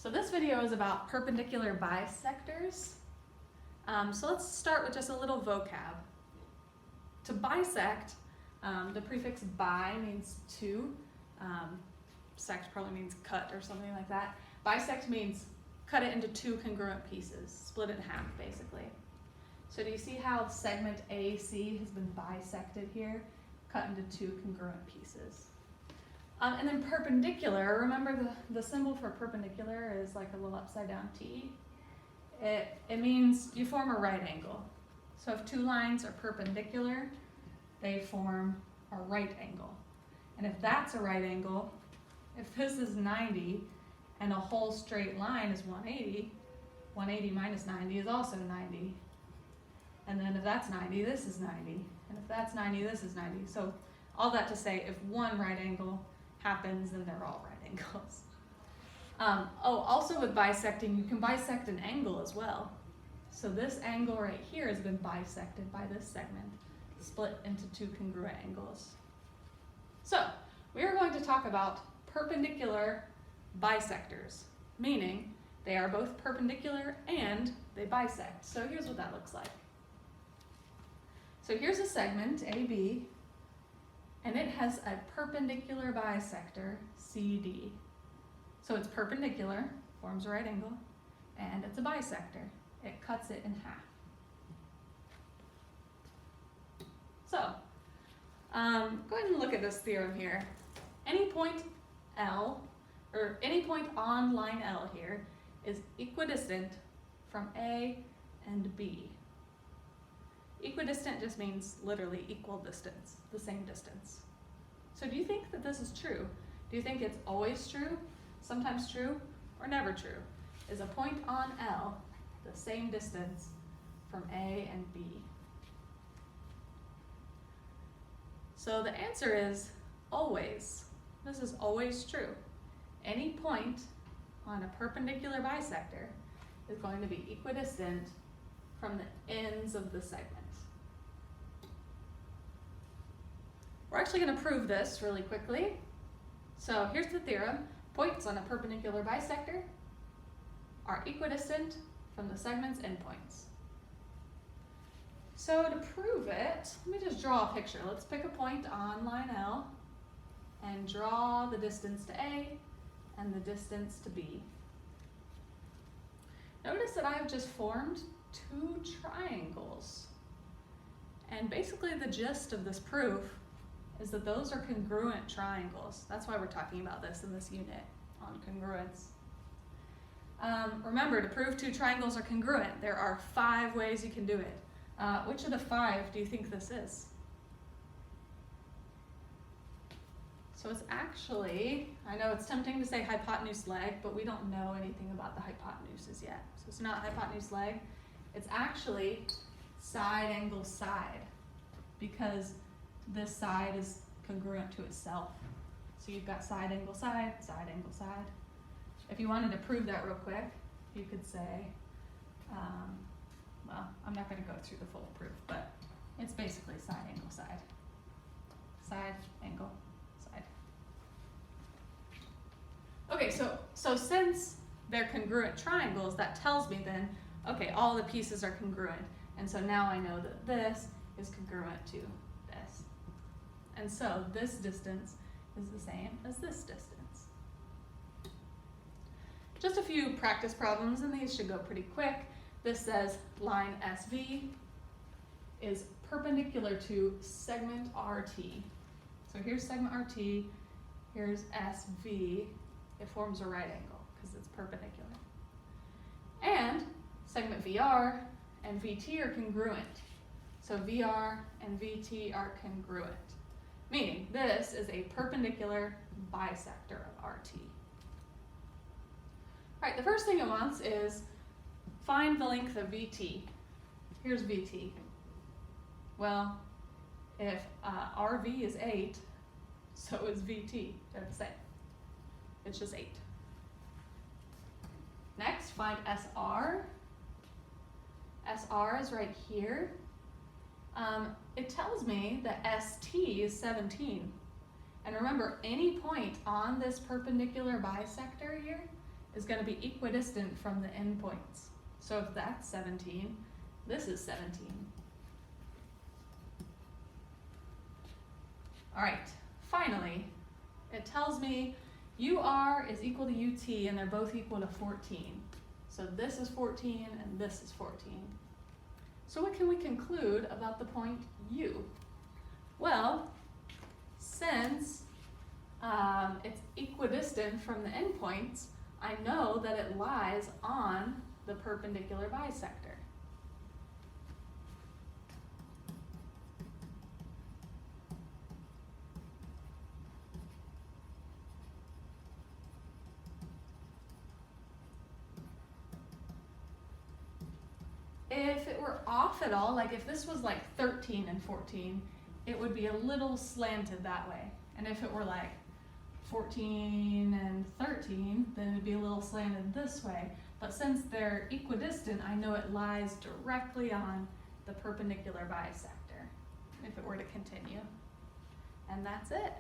So this video is about perpendicular bisectors. So let's start with just a little vocab. To bisect, the prefix bi means two. Sect probably means cut or something like that. Bisect means cut it into two congruent pieces, split it in half basically. So do you see how segment AC has been bisected here? Cut into two congruent pieces. And then perpendicular, remember the symbol for perpendicular is like a little upside down T. It means you form a right angle. So if two lines are perpendicular, they form a right angle. And if that's a right angle, if this is 90 and a whole straight line is 180, 180 minus 90 is also 90. And then if that's 90, this is 90. And if that's 90, this is 90. So all that to say, if one right angle happens, then they're all right angles. Also with bisecting, you can bisect an angle as well. So this angle right here has been bisected by this segment, split into two congruent angles. So we are going to talk about perpendicular bisectors, meaning they are both perpendicular and they bisect. So here's what that looks like. So here's a segment, AB, and it has a perpendicular bisector, CD. So it's perpendicular, forms a right angle, and it's a bisector. It cuts it in half. So, go ahead and look at this theorem here. Any point L, or any point on line L here, is equidistant from A and B. Equidistant just means literally equal distance, the same distance. So do you think that this is true? Do you think it's always true, sometimes true, or never true? Is a point on L the same distance from A and B? So the answer is always. This is always true. Any point on a perpendicular bisector is going to be equidistant from the ends of the segment. We're actually going to prove this really quickly. So here's the theorem. Points on a perpendicular bisector are equidistant from the segment's endpoints. So to prove it, let me just draw a picture. Let's pick a point on line L and draw the distance to A and the distance to B. Notice that I've just formed two triangles. And basically the gist of this proof is that those are congruent triangles. That's why we're talking about this in this unit on congruence. Remember, to prove two triangles are congruent, there are 5 ways you can do it. Which of the 5 do you think this is? So it's actually, I know it's tempting to say hypotenuse leg, but we don't know anything about the hypotenuses yet. So it's not hypotenuse leg, it's actually side angle side, because this side is congruent to itself. So you've got side angle side, side angle side. If you wanted to prove that real quick, you could say, well, I'm not going to go through the full proof, but it's basically side angle side. Side angle side. Okay, so since they're congruent triangles, that tells me then, okay, all the pieces are congruent. And so now I know that this is congruent to this. And so this distance is the same as this distance. Just a few practice problems, and these should go pretty quick. This says line SV is perpendicular to segment RT. So here's segment RT, here's SV. It forms a right angle because it's perpendicular. And segment VR and VT are congruent. So VR and VT are congruent, meaning this is a perpendicular bisector of RT. All right, the first thing it wants is find the length of VT. Here's VT. Well, if RV is 8, so is VT. They're the same. It's just 8. Next, find SR. SR is right here. It tells me that ST is 17. And remember, any point on this perpendicular bisector here is going to be equidistant from the endpoints. So if that's 17, this is 17. All right, finally, it tells me UR is equal to UT, and they're both equal to 14. So this is 14, and this is 14. So what can we conclude about the point U? Well, since it's equidistant from the endpoints, I know that it lies on the perpendicular bisector. If it were off at all, like if this was like 13 and 14, it would be a little slanted that way. And if it were like 14 and 13, then it would be a little slanted this way. But since they're equidistant, I know it lies directly on the perpendicular bisector if it were to continue. And that's it.